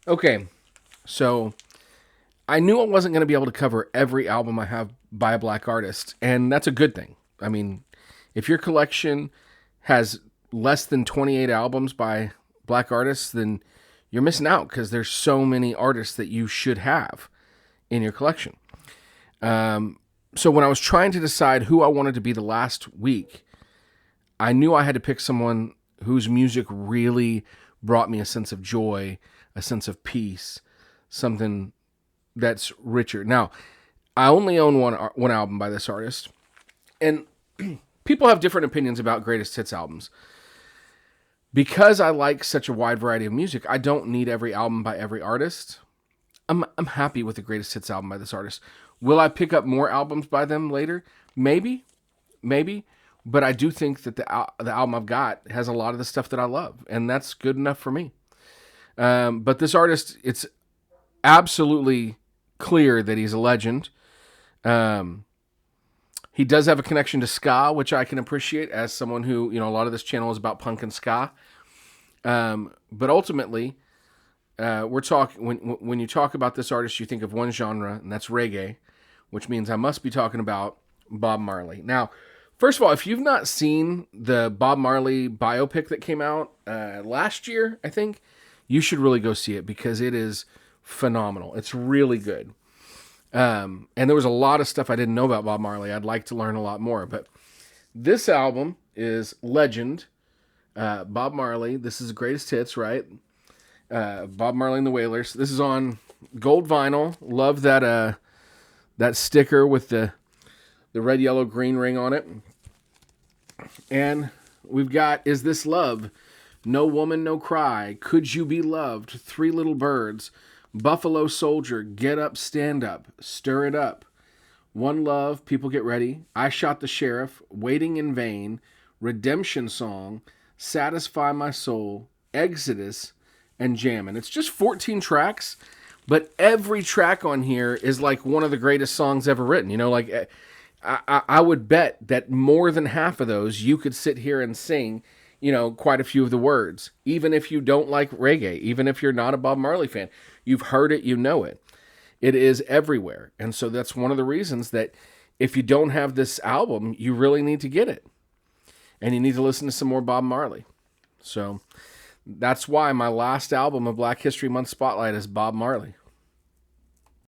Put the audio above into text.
Okay, so I knew I wasn't going to be able to cover every album I have by a black artist, and that's a good thing. I mean, if your collection has less than 28 albums by black artists, then you're missing out because there's so many artists that you should have in your collection. So when I was trying to decide who I wanted to be the last week, I knew I had to pick someone whose music really brought me a sense of joy, a sense of peace, something that's richer. Now, I only own one album by this artist, and people have different opinions about greatest hits albums. Because I like such a wide variety of music, I don't need every album by every artist. I'm happy with the greatest hits album by this artist. Will I pick up more albums by them later? Maybe, maybe. But I do think that the album I've got has a lot of the stuff that I love, and that's good enough for me. But this artist, it's absolutely clear that he's a legend. Um, he does have a connection to ska, which I can appreciate as someone who, a lot of this channel is about punk and ska. But ultimately, we're talking when you talk about this artist, you think of one genre, and that's reggae, which means I must be talking about Bob Marley. Now, first of all, if you've not seen the Bob Marley biopic that came out last year, I think you should really go see it because it is phenomenal. It's really good. And there was a lot of stuff I didn't know about Bob Marley. I'd like to learn a lot more. But this album is Legend. Bob Marley. This is the greatest hits, right? Bob Marley and the Wailers. This is on gold vinyl. Love that sticker with the red, yellow, green ring on it. And we've got Is This Love? No Woman, No Cry. Could You Be Loved? Three Little Birds. Buffalo Soldier. Get Up, Stand Up. Stir It Up. One Love. People Get Ready. I Shot the Sheriff. Waiting in Vain. Redemption Song. Satisfy My Soul. Exodus. And Jammin'. It's just 14 tracks, but every track on here is like one of the greatest songs ever written. I would bet that more than half of those you could sit here and sing, quite a few of the words. Even if you don't like reggae, even if you're not a Bob Marley fan, you've heard it, you know it. It is everywhere. And so that's one of the reasons that if you don't have this album, you really need to get it. And you need to listen to some more Bob Marley. So that's why my last album of Black History Month Spotlight is Bob Marley.